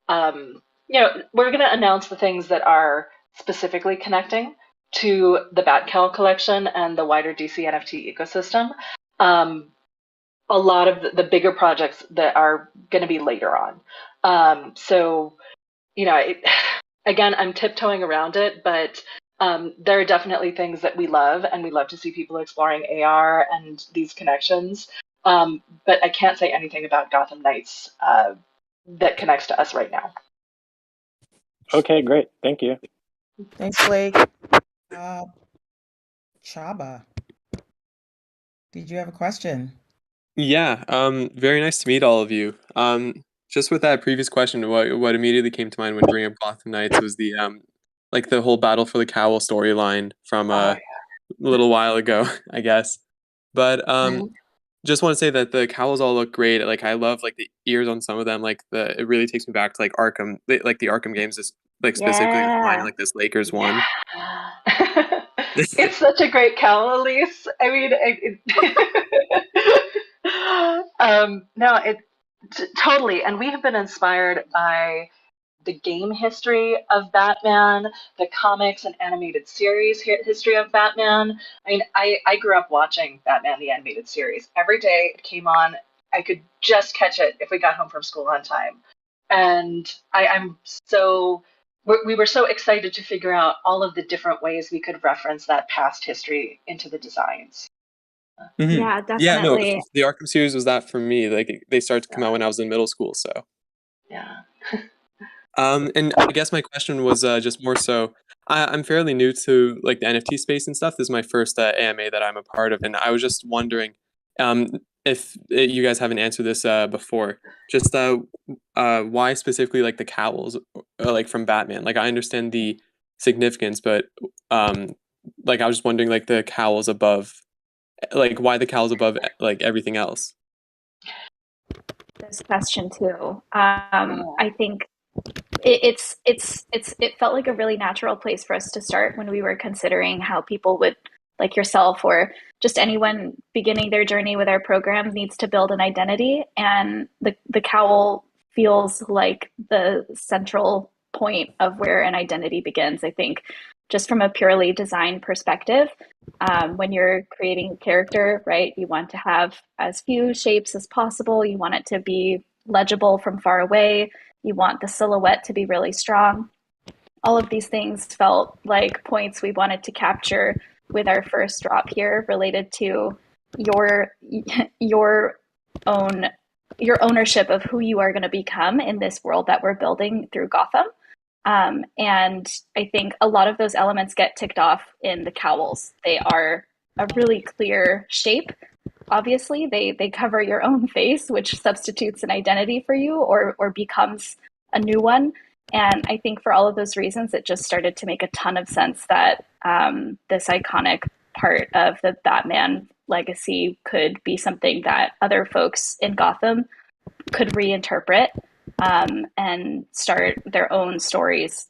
we're going to announce the things that are specifically connecting to the Batcowl collection and the wider DC NFT ecosystem. A lot of the bigger projects that are going to be later on. Again, I'm tiptoeing around it, but there are definitely things that we love, and we love to see people exploring AR and these connections. But I can't say anything about Gotham Knights that connects to us right now. Okay, great. Thank you. Thanks, Blake. Chaba, did you have a question? Yeah, very nice to meet all of you. Just with that previous question, what immediately came to mind when bringing up Gotham Knights was the like the whole battle for the Cowl storyline from a little while ago, I guess. But just want to say that the cowls all look great. Like, I love like the ears on some of them. Like it really takes me back to like Arkham, like the Arkham games, is like specifically mine, like this Lakers one. It's such a great cowl, Elyse. I mean, no, totally. And we have been inspired by the game history of Batman, the comics and animated series history of Batman. I mean, I grew up watching Batman the animated series. Every day it came on, I could just catch it if we got home from school on time. And we were so excited to figure out all of the different ways we could reference that past history into the designs. Mm-hmm. Yeah, definitely. Yeah, no, the Arkham series was that for me. Like, they started to come out when I was in middle school, so. Yeah. And I guess my question was just more so, I'm fairly new to like the NFT space and stuff. This is my first AMA that I'm a part of, and I was just wondering if you guys haven't answered this before. Just why specifically like the cowls, like from Batman? Like, I understand the significance, but like I was just wondering like the cowls above, like why the cowls above like everything else. This question too. I think it felt like a really natural place for us to start when we were considering how people would, like yourself or just anyone beginning their journey with our program, needs to build an identity, and the cowl feels like the central point of where an identity begins. I think just from a purely design perspective, when you're creating a character, right, you want to have as few shapes as possible. You want it to be legible from far away. You want the silhouette to be really strong. All of these things felt like points we wanted to capture with our first drop here, related to your ownership of who you are going to become in this world that we're building through Gotham. And I think a lot of those elements get ticked off in the cowls. They are a really clear shape. Obviously, they cover your own face, which substitutes an identity for you or becomes a new one. And I think for all of those reasons, it just started to make a ton of sense that this iconic part of the Batman legacy could be something that other folks in Gotham could reinterpret and start their own stories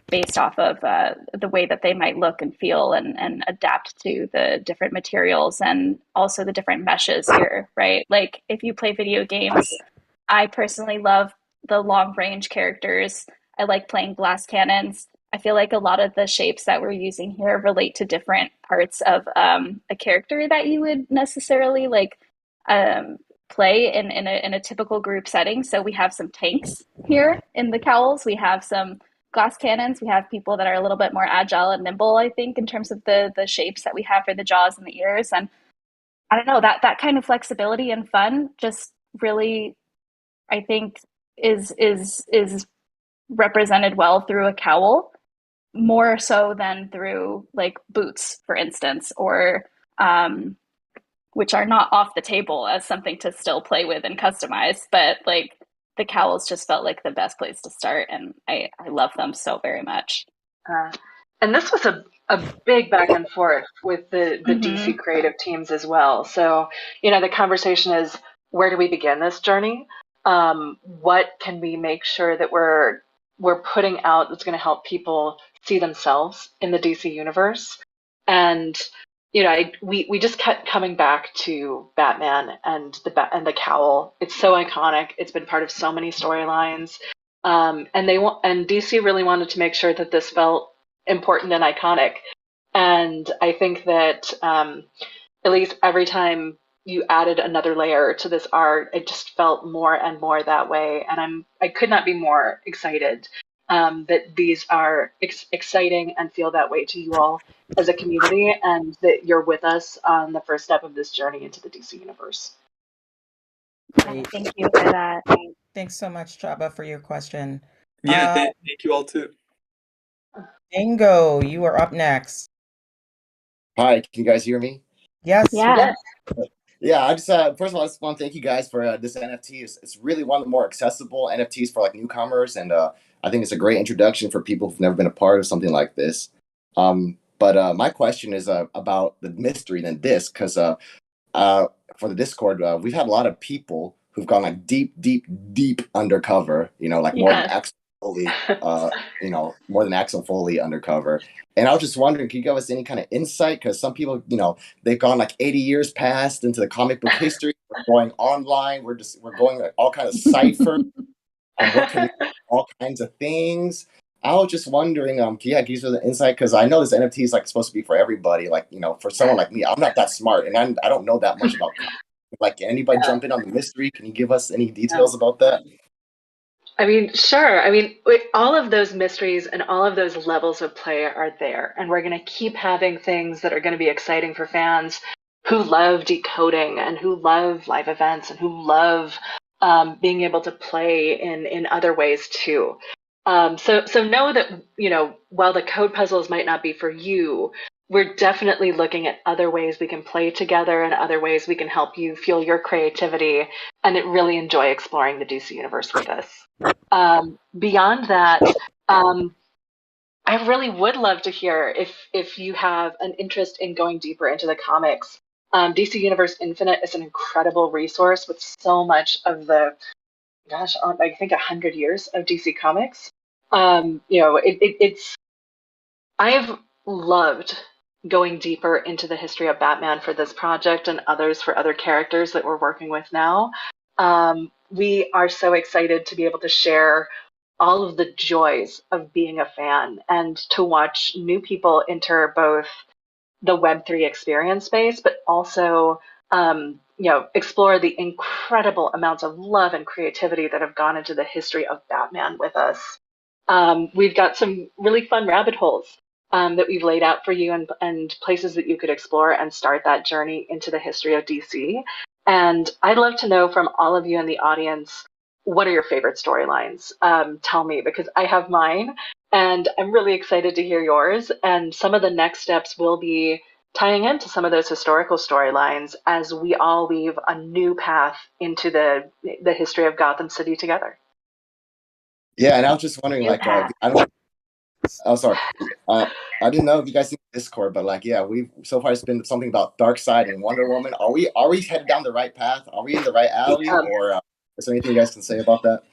based off of the way that they might look and feel and adapt to the different materials and also the different meshes here, right? Like, if you play video games, I personally love the long range characters. I like playing glass cannons. I feel like a lot of the shapes that we're using here relate to different parts of a character that you would necessarily like play in a typical group setting. So we have some tanks here in the cowls. We have some glass cannons. We have people that are a little bit more agile and nimble, I think, in terms of the shapes that we have for the jaws and the ears. And I don't know, that kind of flexibility and fun just really, I think, is represented well through a cowl, more so than through like boots, for instance, or which are not off the table as something to still play with and customize. But like the cowls just felt like the best place to start, and I love them so very much. And this was a big back and forth with the DC creative teams as well. So, you know, the conversation is, where do we begin this journey? What can we make sure that we're putting out that's going to help people see themselves in the DC universe? And, you know, we just kept coming back to Batman and the cowl. It's so iconic. It's been part of so many storylines. And DC really wanted to make sure that this felt important and iconic. And I think that at least every time you added another layer to this art, it just felt more and more that way. And I could not be more excited that these are exciting and feel that way to you all as a community, and that you're with us on the first step of this journey into the DC universe. Thank you for that. Thanks so much, Chaba, for your question. Yeah, thank you all too. Dingo, you are up next. Hi, can you guys hear me? Yes. Yeah. Yeah, I just first of all, I just want to thank you guys for this NFT. It's really one of the more accessible NFTs for like newcomers, and I think it's a great introduction for people who've never been a part of something like this. But my question is about the mystery in this, because for the Discord, we've had a lot of people who've gone like deep undercover, you know, like more than Axel Foley, you know, more than Axel Foley undercover. And I was just wondering, can you give us any kind of insight? Because some people, you know, they've gone like 80 years past into the comic book history. We're going online. We're going like all kinds of cipher and working all kinds of things. I was just wondering, can you give us an insight? Because I know this NFT is like supposed to be for everybody. Like, you know, for someone like me, I'm not that smart, and I don't know that much about comics. Like, can anybody jump in on the mystery? Can you give us any details about that? I mean, sure. I mean, all of those mysteries and all of those levels of play are there. And we're going to keep having things that are going to be exciting for fans who love decoding and who love live events and who love being able to play in other ways too. So know that, you know, while the code puzzles might not be for you, we're definitely looking at other ways we can play together and other ways we can help you fuel your creativity and really enjoy exploring the DC universe with us. Beyond that, I really would love to hear if you have an interest in going deeper into the comics. DC Universe Infinite is an incredible resource with so much of the, gosh, I think 100 years of DC Comics. You know, it's, I've loved going deeper into the history of Batman for this project and others for other characters that we're working with now. We are so excited to be able to share all of the joys of being a fan and to watch new people enter both the Web3 experience space, but also, you know, explore the incredible amounts of love and creativity that have gone into the history of Batman with us. We've got some really fun rabbit holes that we've laid out for you and places that you could explore and start that journey into the history of DC. And I'd love to know from all of you in the audience, what are your favorite storylines? Tell me, because I have mine and I'm really excited to hear yours. And some of the next steps will be tying into some of those historical storylines as we all weave a new path into the history of Gotham City together. Yeah, and I was just wondering, like, oh, sorry. I didn't know if you guys see Discord, but like, yeah, we've so far it's been something about Darkseid and Wonder Woman. Are we headed down the right path? Are we in the right alley, or is there anything you guys can say about that?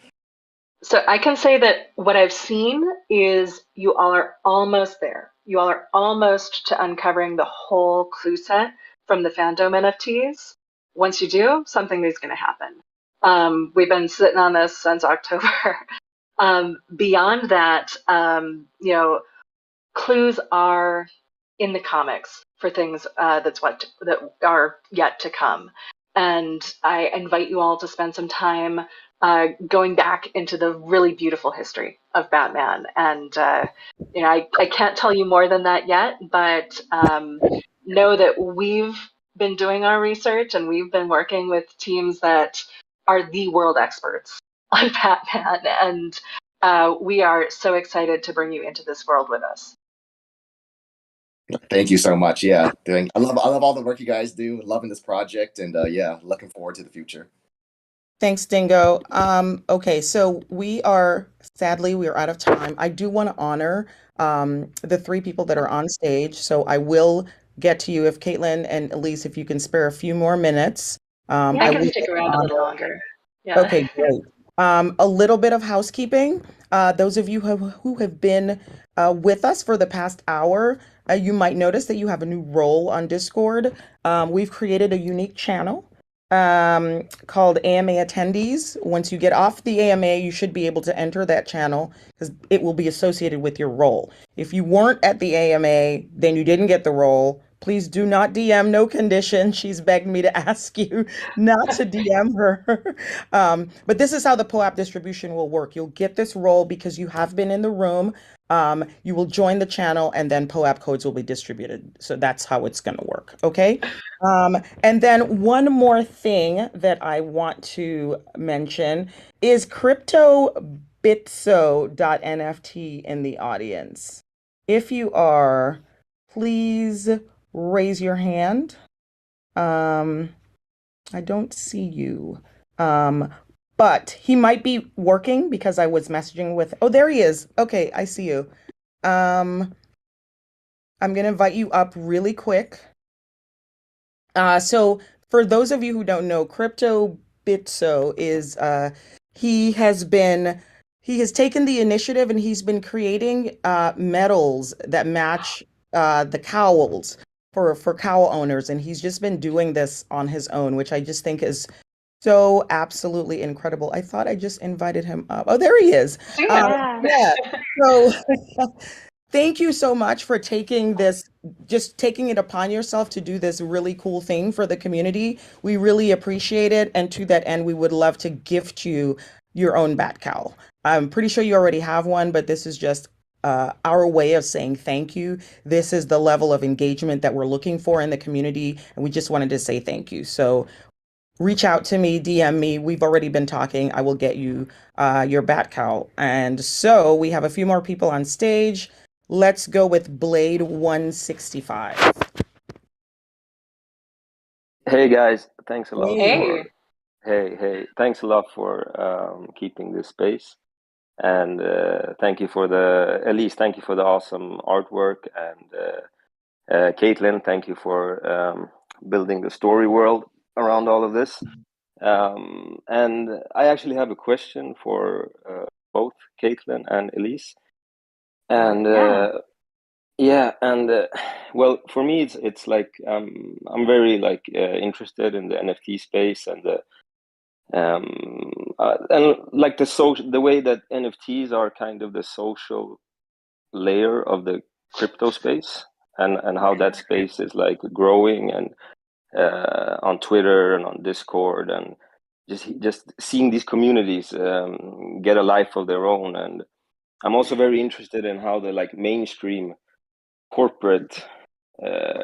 So I can say that what I've seen is you all are almost there. You all are almost to uncovering the whole clue set from the fandom NFTs. Once you do, something is going to happen. We've been sitting on this since October. Beyond that, you know, clues are in the comics for things that are yet to come. And I invite you all to spend some time going back into the really beautiful history of Batman. And I can't tell you more than that yet, but know that we've been doing our research and we've been working with teams that are the world experts on Batman. And we are so excited to bring you into this world with us. Thank you so much. Yeah, I love all the work you guys do. Loving this project, and yeah, looking forward to the future. Thanks, Dingo. Okay, so sadly, we are out of time. I do want to honor the three people that are on stage. So I will get to you if Caitlin and Elyse, if you can spare a few more minutes. I can stick around a little longer. Yeah. Okay, great. A little bit of housekeeping. Those of you who have been with us for the past hour, you might notice that you have a new role on Discord. We've created a unique channel called AMA Attendees. Once you get off the AMA, you should be able to enter that channel because it will be associated with your role. If you weren't at the AMA, then you didn't get the role. Please do not DM, no condition. She's begged me to ask you not to DM her. But this is how the POAP distribution will work. You'll get this role because you have been in the room. You will join the channel and then POAP codes will be distributed. So that's how it's going to work. Okay. And then one more thing that I want to mention is cryptobitso.nft in the audience. If you are, please raise your hand. I don't see you. But he might be working because I was messaging with, oh, there he is. Okay, I see you. I'm going to invite you up really quick. So for those of you who don't know, Crypto Bitso is, he has taken the initiative and he's been creating medals that match the cowls for cowl owners. And he's just been doing this on his own, which I just think is so absolutely incredible. I thought I just invited him up. Oh, there he is. Yeah. So thank you so much for taking it upon yourself to do this really cool thing for the community. We really appreciate it. And to that end, we would love to gift you your own Batcowl. I'm pretty sure you already have one, but this is just our way of saying thank you. This is the level of engagement that we're looking for in the community. And we just wanted to say thank you. So reach out to me, DM me. We've already been talking. I will get you your Batcowl. And so we have a few more people on stage. Let's go with Blade 165. Hey guys, thanks a lot. Hey. Hey, thanks a lot for keeping this space. And thank you for Elyse, thank you for the awesome artwork. And Caitlin, thank you for building the story world around all of this. And I actually have a question for both Caitlin and Elyse. And well, for me, it's like I'm very interested in the NFT space and like the way that NFTs are kind of the social layer of the crypto space, and how that space is like growing and on Twitter and on Discord, and just seeing these communities get a life of their own. And I'm also very interested in how the like mainstream corporate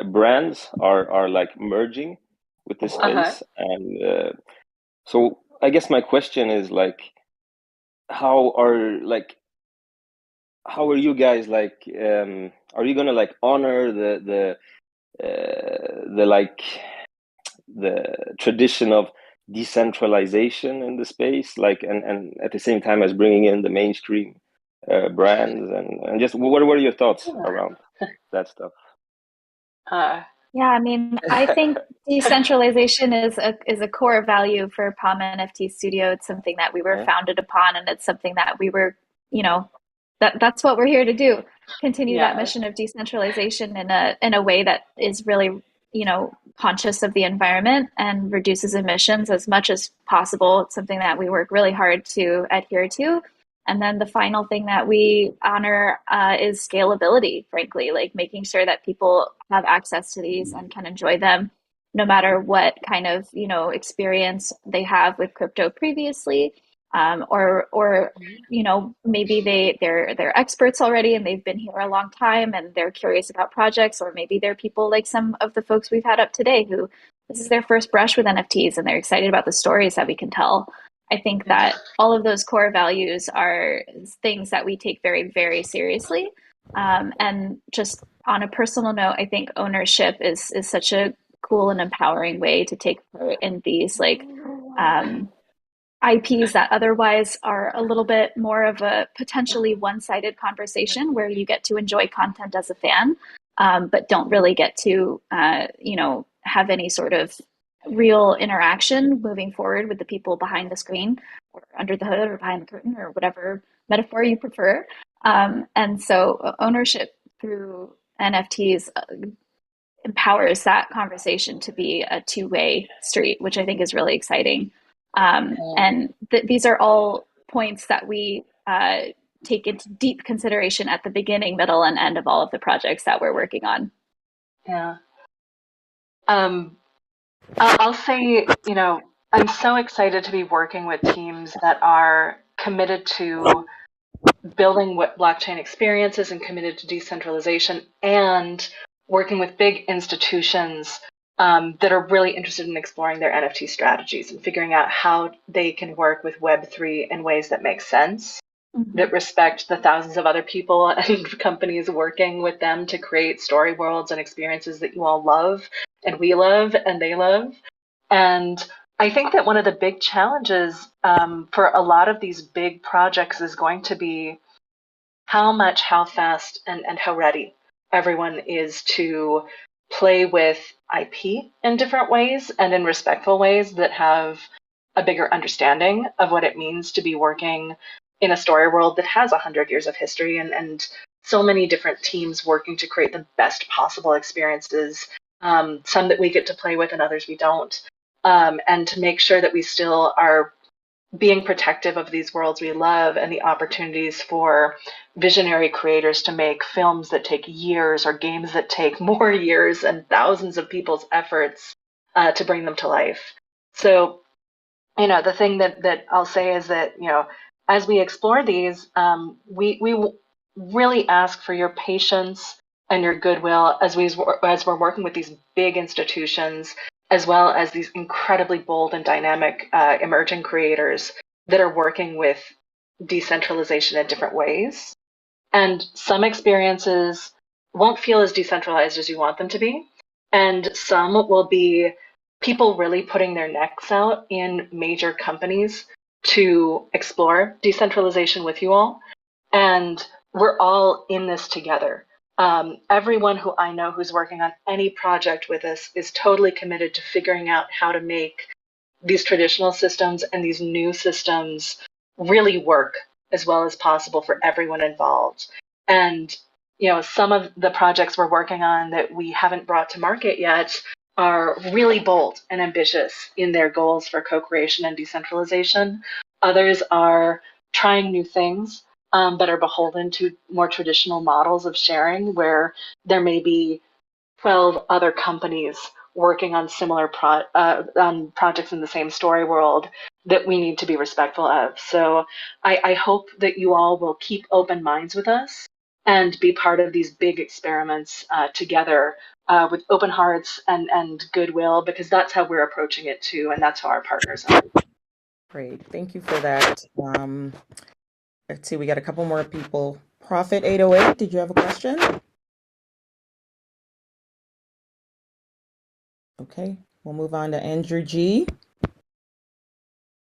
brands are like merging with this space. And so I guess my question is like, how are you guys like are you gonna like honor the tradition of decentralization in the space, like and at the same time as bringing in the mainstream brands, and just what are your thoughts around that stuff? Yeah, I mean, I think decentralization is a core value for POM NFT Studio. It's something that we were founded upon, and it's something that we were, that's what we're here to do. Continue that mission of decentralization in a way that is really, conscious of the environment and reduces emissions as much as possible. It's something that we work really hard to adhere to. And then the final thing that we honor is scalability, frankly, like making sure that people have access to these and can enjoy them no matter what kind of, experience they have with crypto previously. Or maybe they're experts already and they've been here a long time and they're curious about projects, or maybe they're people like some of the folks we've had up today who this is their first brush with NFTs and they're excited about the stories that we can tell. I think that all of those core values are things that we take very, very seriously. And just on a personal note, I think ownership is such a cool and empowering way to take part in these IPs that otherwise are a little bit more of a potentially one-sided conversation where you get to enjoy content as a fan, but don't really get to, have any sort of real interaction moving forward with the people behind the screen or under the hood or behind the curtain or whatever metaphor you prefer. And so ownership through NFTs empowers that conversation to be a two-way street, which I think is really exciting. And these are all points that we take into deep consideration at the beginning, middle, and end of all of the projects that we're working on. Yeah. I'll say, I'm so excited to be working with teams that are committed to building what blockchain experiences and committed to decentralization, and working with big institutions that are really interested in exploring their NFT strategies and figuring out how they can work with Web3 in ways that make sense, that respect the thousands of other people and companies working with them to create story worlds and experiences that you all love and we love and they love. And I think that one of the big challenges for a lot of these big projects is going to be how much, how fast, and how ready everyone is to play with IP in different ways and in respectful ways that have a bigger understanding of what it means to be working in a story world that has 100 years of history and so many different teams working to create the best possible experiences, some that we get to play with and others we don't, and to make sure that we still are being protective of these worlds we love and the opportunities for visionary creators to make films that take years or games that take more years and thousands of people's efforts to bring them to life. So, the thing that I'll say is that, as we explore these, we really ask for your patience and your goodwill as we're working with these big institutions, as well as these incredibly bold and dynamic emerging creators that are working with decentralization in different ways. And some experiences won't feel as decentralized as you want them to be. And some will be people really putting their necks out in major companies to explore decentralization with you all. And we're all in this together. Everyone who I know who's working on any project with us is totally committed to figuring out how to make these traditional systems and these new systems really work as well as possible for everyone involved. And, some of the projects we're working on that we haven't brought to market yet are really bold and ambitious in their goals for co-creation and decentralization. Others are trying new things, but are beholden to more traditional models of sharing where there may be 12 other companies working on similar on projects in the same story world that we need to be respectful of. So I hope that you all will keep open minds with us and be part of these big experiments together with open hearts and goodwill, because that's how we're approaching it too, and that's how our partners are. Great, thank you for that. Let's see, we got a couple more people. Prophet 808, did you have a question? Okay, we'll move on to Andrew G.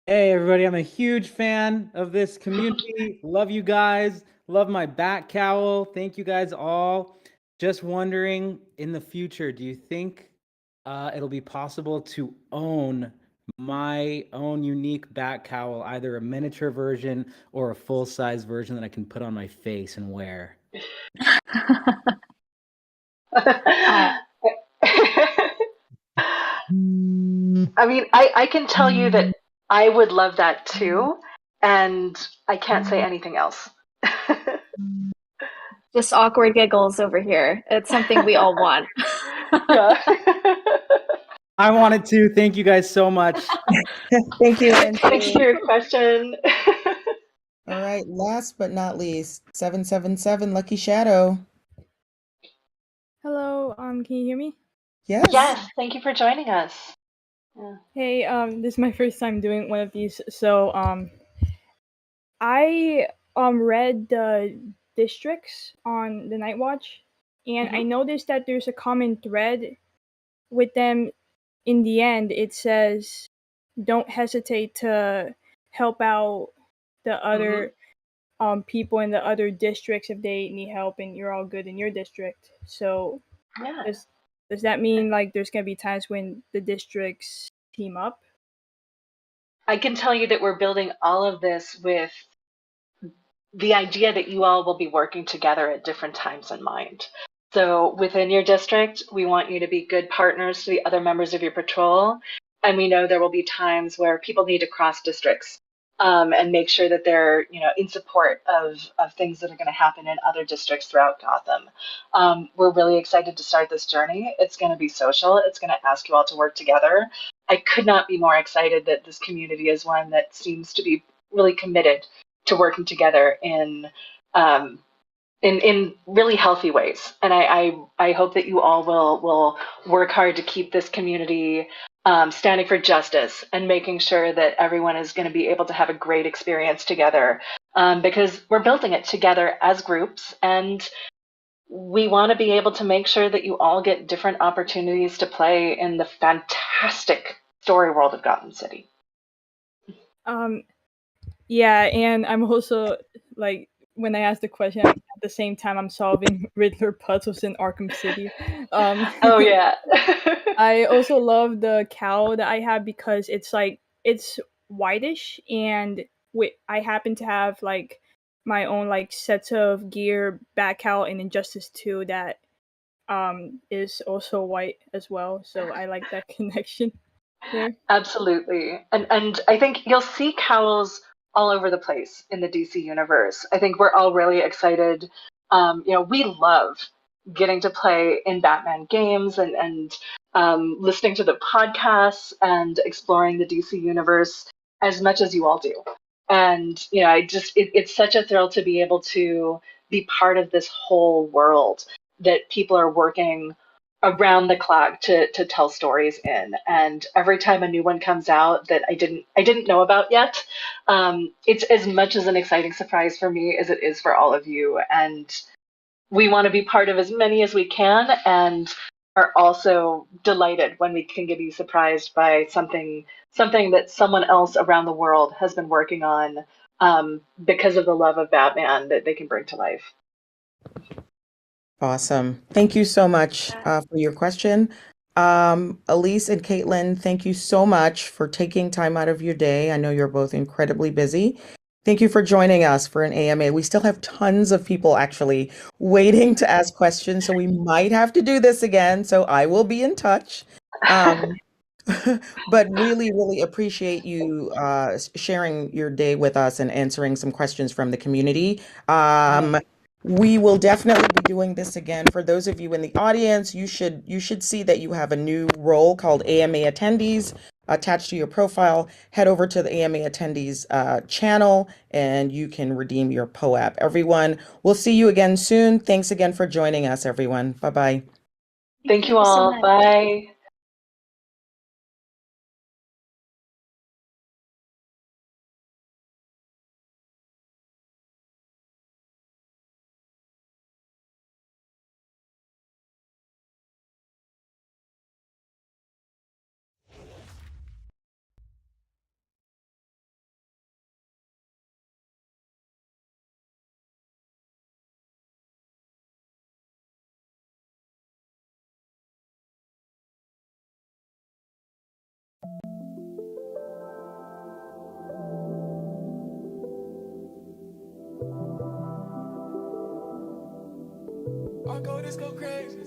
Hey everybody, I'm a huge fan of this community. Love you guys. Love my Batcowl. Thank you guys all. Just wondering, in the future, do you think it'll be possible to own my own unique Batcowl, either a miniature version or a full-size version that I can put on my face and wear? I mean, I can tell you that I would love that too, and I can't say anything else. Just awkward giggles over here. It's something we all want. Yeah. I wanted to. Thank you guys so much. Thank you, Thanks Andrew. for your question. All right, last but not least, 777 Lucky Shadow. Hello, can you hear me? Yes. Yes, thank you for joining us. Yeah. Hey, this is my first time doing one of these, so I read the districts on the Knightwatch, and I noticed that there's a common thread with them. In the end, it says, "Don't hesitate to help out the other people in the other districts if they need help, and you're all good in your district." So, Yeah. does that mean like there's gonna be times when the districts team up? I can tell you that we're building all of this with the idea that you all will be working together at different times in mind. So within your district, we want you to be good partners to the other members of your patrol. And we know there will be times where people need to cross districts and make sure that they're, in support of things that are going to happen in other districts throughout Gotham. We're really excited to start this journey. It's going to be social. It's going to ask you all to work together. I could not be more excited that this community is one that seems to be really committed to working together in really healthy ways. And I hope that you all will work hard to keep this community standing for justice and making sure that everyone is going to be able to have a great experience together because we're building it together as groups, and we want to be able to make sure that you all get different opportunities to play in the fantastic story world of Gotham City. Yeah, and I'm also like, when I ask the question, at the same time I'm solving Riddler puzzles in Arkham City. Oh yeah. I also love the cowl that I have because it's whitish, and I happen to have like my own like sets of gear, Batcowl, and Injustice 2 that is also white as well. So I like that connection there. Absolutely. And I think you'll see cowls all over the place in the DC universe. I think we're all really excited. We love getting to play in Batman games and listening to the podcasts and exploring the DC universe as much as you all do. And, it's such a thrill to be able to be part of this whole world that people are working around the clock to tell stories in. And every time a new one comes out that I didn't know about yet, it's as much as an exciting surprise for me as it is for all of you. And we want to be part of as many as we can, and are also delighted when we can be surprised by something that someone else around the world has been working on because of the love of Batman that they can bring to life. Awesome. Thank you so much for your question. Elyse and Caitlin, thank you so much for taking time out of your day. I know you're both incredibly busy. Thank you for joining us for an AMA. We still have tons of people actually waiting to ask questions, so we might have to do this again. So I will be in touch. But really, really appreciate you sharing your day with us and answering some questions from the community. We will definitely be doing this again. For those of you in the audience, you should see that you have a new role called AMA Attendees attached to your profile. Head over to the AMA Attendees channel and you can redeem your POAP. Everyone, we'll see you again soon. Thanks again for joining us, everyone. Bye-bye. Thank you all. Bye. Go crazy.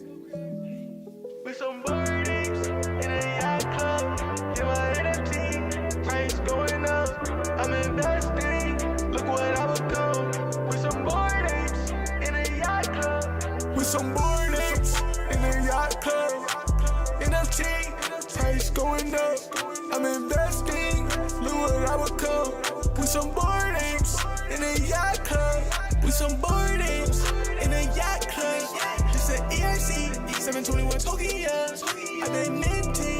With some birdies in a yacht club. Get my NFT price going up. I'm investing. Look what I become. With some bored apes in a yacht club. With some bored apes in a yacht club. NFT price some board apes in a yacht club. We some bored